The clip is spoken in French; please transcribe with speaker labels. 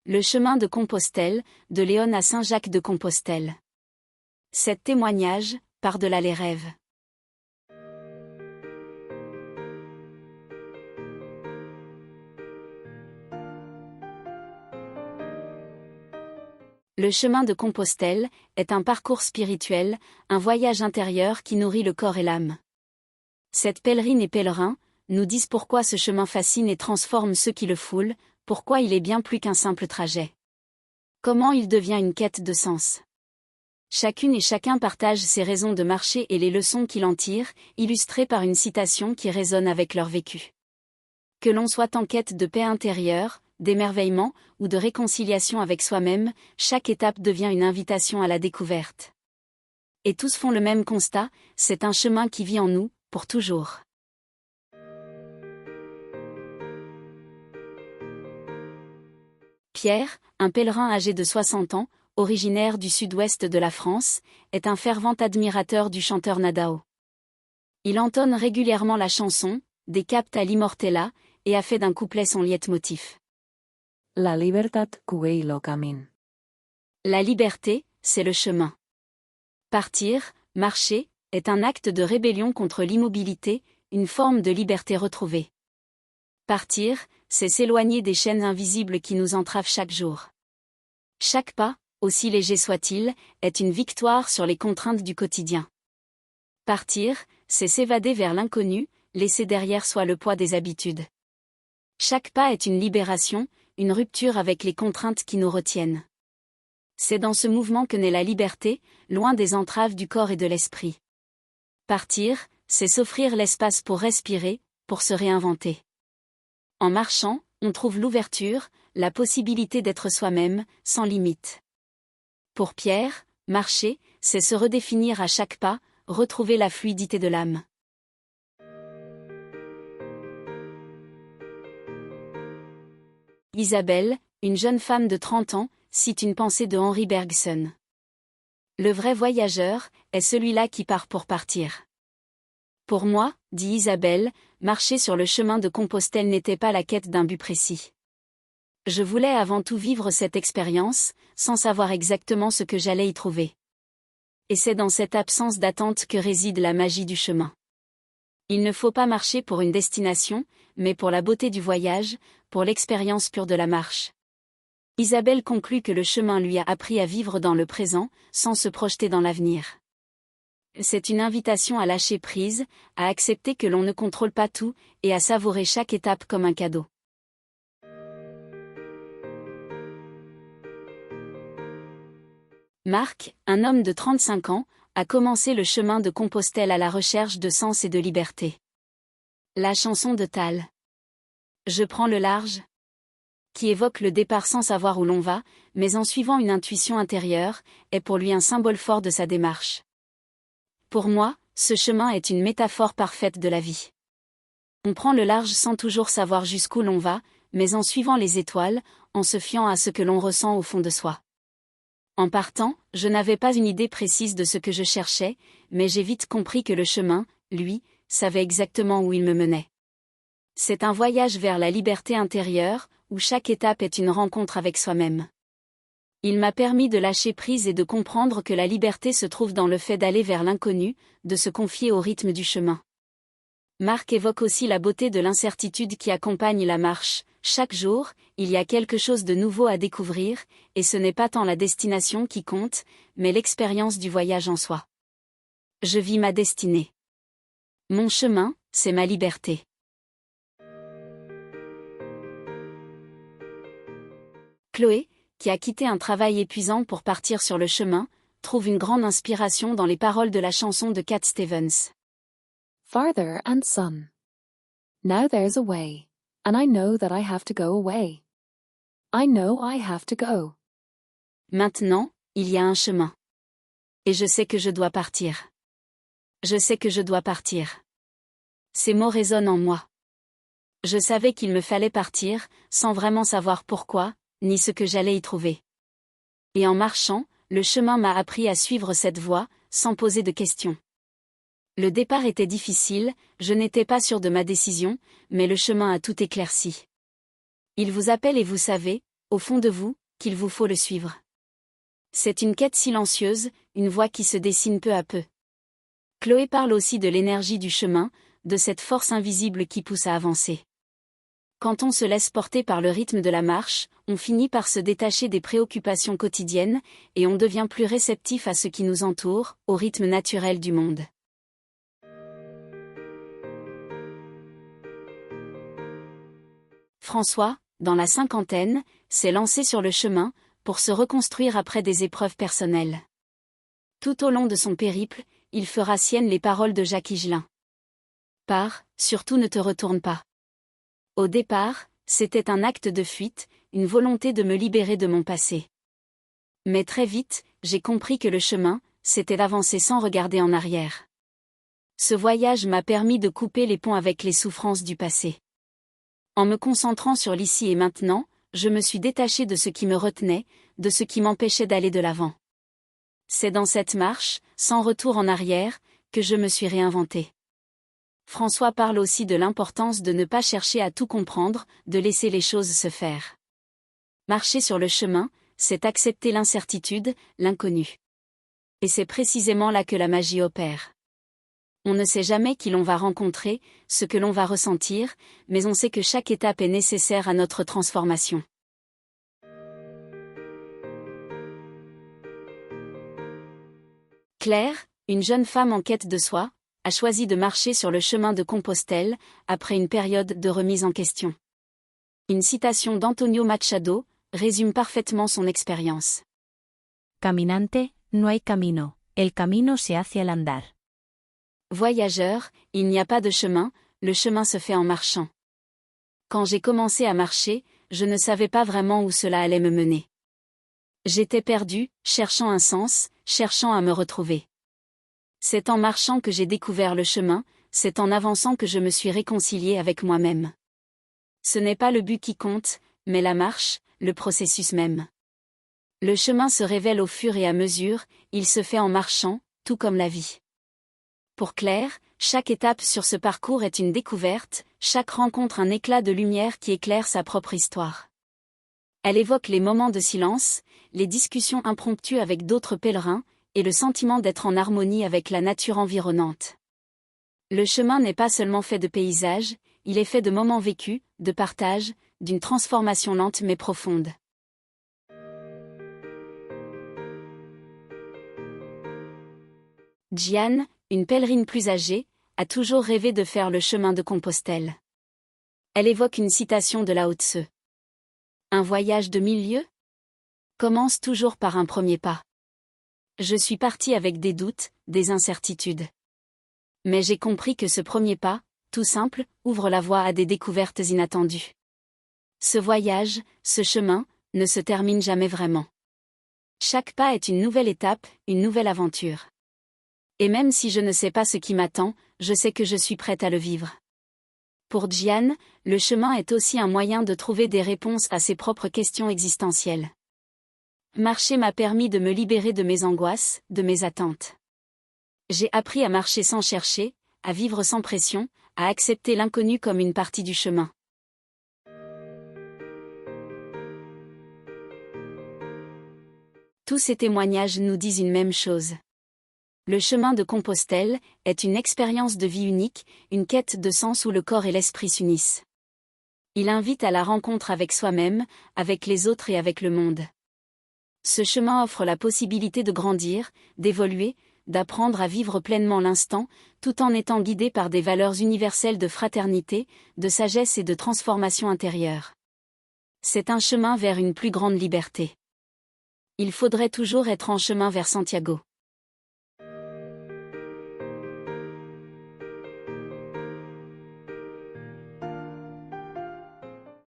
Speaker 1: Le chemin de Compostelle, de Léon à Saint-Jacques-de-Compostelle. 7 témoignages, par-delà les rêves. Le chemin de Compostelle est un parcours spirituel, un voyage intérieur qui nourrit le corps et l'âme. Cette pèlerine et pèlerin nous disent pourquoi ce chemin fascine et transforme ceux qui le foulent, pourquoi il est bien plus qu'un simple trajet. Comment il devient une quête de sens. Chacune et chacun partage ses raisons de marcher et les leçons qu'il en tire, illustrées par une citation qui résonne avec leur vécu. Que l'on soit en quête de paix intérieure, d'émerveillement ou de réconciliation avec soi-même, chaque étape devient une invitation à la découverte. Et tous font le même constat, c'est un chemin qui vit en nous, pour toujours. Pierre, un pèlerin âgé de 60 ans, originaire du sud-ouest de la France, est un fervent admirateur du chanteur Nadao. Il entonne régulièrement la chanson « Des Capta à l'Immortella » et a fait d'un couplet son leitmotiv.
Speaker 2: La libertad que lo camin.
Speaker 1: La liberté, c'est le chemin. Partir, marcher, est un acte de rébellion contre l'immobilité, une forme de liberté retrouvée. Partir, c'est s'éloigner des chaînes invisibles qui nous entravent chaque jour. Chaque pas, aussi léger soit-il, est une victoire sur les contraintes du quotidien. Partir, c'est s'évader vers l'inconnu, laisser derrière soi le poids des habitudes. Chaque pas est une libération, une rupture avec les contraintes qui nous retiennent. C'est dans ce mouvement que naît la liberté, loin des entraves du corps et de l'esprit. Partir, c'est s'offrir l'espace pour respirer, pour se réinventer. En marchant, on trouve l'ouverture, la possibilité d'être soi-même, sans limite. Pour Pierre, marcher, c'est se redéfinir à chaque pas, retrouver la fluidité de l'âme. Isabelle, une jeune femme de 30 ans, cite une pensée de Henri Bergson. Le vrai voyageur est celui-là qui part pour partir. Pour moi, dit Isabelle, marcher sur le chemin de Compostelle n'était pas la quête d'un but précis. Je voulais avant tout vivre cette expérience, sans savoir exactement ce que j'allais y trouver. Et c'est dans cette absence d'attente que réside la magie du chemin. Il ne faut pas marcher pour une destination, mais pour la beauté du voyage, pour l'expérience pure de la marche. Isabelle conclut que le chemin lui a appris à vivre dans le présent, sans se projeter dans l'avenir. C'est une invitation à lâcher prise, à accepter que l'on ne contrôle pas tout, et à savourer chaque étape comme un cadeau. Marc, un homme de 35 ans, a commencé le chemin de Compostelle à la recherche de sens et de liberté. La chanson de Tal. Je prends le large, qui évoque le départ sans savoir où l'on va, mais en suivant une intuition intérieure, est pour lui un symbole fort de sa démarche. Pour moi, ce chemin est une métaphore parfaite de la vie. On prend le large sans toujours savoir jusqu'où l'on va, mais en suivant les étoiles, en se fiant à ce que l'on ressent au fond de soi. En partant, je n'avais pas une idée précise de ce que je cherchais, mais j'ai vite compris que le chemin, lui, savait exactement où il me menait. C'est un voyage vers la liberté intérieure, où chaque étape est une rencontre avec soi-même. Il m'a permis de lâcher prise et de comprendre que la liberté se trouve dans le fait d'aller vers l'inconnu, de se confier au rythme du chemin. Marc évoque aussi la beauté de l'incertitude qui accompagne la marche. Chaque jour, il y a quelque chose de nouveau à découvrir, et ce n'est pas tant la destination qui compte, mais l'expérience du voyage en soi. Je vis ma destinée. Mon chemin, c'est ma liberté. Chloé, qui a quitté un travail épuisant pour partir sur le chemin, trouve une grande inspiration dans les paroles de la chanson de Cat Stevens.
Speaker 2: Farther and son. Now there's a way, and I know that I have to go away. I know I have to go.
Speaker 1: Maintenant, il y a un chemin. Et je sais que je dois partir. Je sais que je dois partir. Ces mots résonnent en moi. Je savais qu'il me fallait partir, sans vraiment savoir pourquoi, ni ce que j'allais y trouver. Et en marchant, le chemin m'a appris à suivre cette voie, sans poser de questions. Le départ était difficile, je n'étais pas sûr de ma décision, mais le chemin a tout éclairci. Il vous appelle et vous savez, au fond de vous, qu'il vous faut le suivre. C'est une quête silencieuse, une voie qui se dessine peu à peu. Chloé parle aussi de l'énergie du chemin, de cette force invisible qui pousse à avancer. Quand on se laisse porter par le rythme de la marche, on finit par se détacher des préoccupations quotidiennes, et on devient plus réceptif à ce qui nous entoure, au rythme naturel du monde. François, dans la cinquantaine, s'est lancé sur le chemin, pour se reconstruire après des épreuves personnelles. Tout au long de son périple, il fera siennes les paroles de Jacques Higelin. Pars, surtout ne te retourne pas. Au départ, c'était un acte de fuite, une volonté de me libérer de mon passé. Mais très vite, j'ai compris que le chemin, c'était d'avancer sans regarder en arrière. Ce voyage m'a permis de couper les ponts avec les souffrances du passé. En me concentrant sur l'ici et maintenant, je me suis détaché de ce qui me retenait, de ce qui m'empêchait d'aller de l'avant. C'est dans cette marche, sans retour en arrière, que je me suis réinventé. François parle aussi de l'importance de ne pas chercher à tout comprendre, de laisser les choses se faire. Marcher sur le chemin, c'est accepter l'incertitude, l'inconnu. Et c'est précisément là que la magie opère. On ne sait jamais qui l'on va rencontrer, ce que l'on va ressentir, mais on sait que chaque étape est nécessaire à notre transformation. Claire, une jeune femme en quête de soi, a choisi de marcher sur le chemin de Compostelle, après une période de remise en question. Une citation d'Antonio Machado résume parfaitement son expérience.
Speaker 3: Caminante, no hay camino, el camino se hace al andar.
Speaker 1: Voyageur, il n'y a pas de chemin, le chemin se fait en marchant. Quand j'ai commencé à marcher, je ne savais pas vraiment où cela allait me mener. J'étais perdue, cherchant un sens, cherchant à me retrouver. C'est en marchant que j'ai découvert le chemin, c'est en avançant que je me suis réconciliée avec moi-même. Ce n'est pas le but qui compte, mais la marche, le processus même. Le chemin se révèle au fur et à mesure, il se fait en marchant, tout comme la vie. Pour Claire, chaque étape sur ce parcours est une découverte, chaque rencontre un éclat de lumière qui éclaire sa propre histoire. Elle évoque les moments de silence, les discussions impromptues avec d'autres pèlerins, et le sentiment d'être en harmonie avec la nature environnante. Le chemin n'est pas seulement fait de paysages, il est fait de moments vécus, de partage, d'une transformation lente mais profonde. Jeanne, une pèlerine plus âgée, a toujours rêvé de faire le chemin de Compostelle. Elle évoque une citation de Lao Tse. Un voyage de 1000 lieues commence toujours par un premier pas. Je suis partie avec des doutes, des incertitudes. Mais j'ai compris que ce premier pas, tout simple, ouvre la voie à des découvertes inattendues. Ce voyage, ce chemin, ne se termine jamais vraiment. Chaque pas est une nouvelle étape, une nouvelle aventure. Et même si je ne sais pas ce qui m'attend, je sais que je suis prête à le vivre. Pour Jeanne, le chemin est aussi un moyen de trouver des réponses à ses propres questions existentielles. Marcher m'a permis de me libérer de mes angoisses, de mes attentes. J'ai appris à marcher sans chercher, à vivre sans pression, à accepter l'inconnu comme une partie du chemin. Tous ces témoignages nous disent une même chose. Le chemin de Compostelle est une expérience de vie unique, une quête de sens où le corps et l'esprit s'unissent. Il invite à la rencontre avec soi-même, avec les autres et avec le monde. Ce chemin offre la possibilité de grandir, d'évoluer, d'apprendre à vivre pleinement l'instant, tout en étant guidé par des valeurs universelles de fraternité, de sagesse et de transformation intérieure. C'est un chemin vers une plus grande liberté. Il faudrait toujours être en chemin vers Santiago.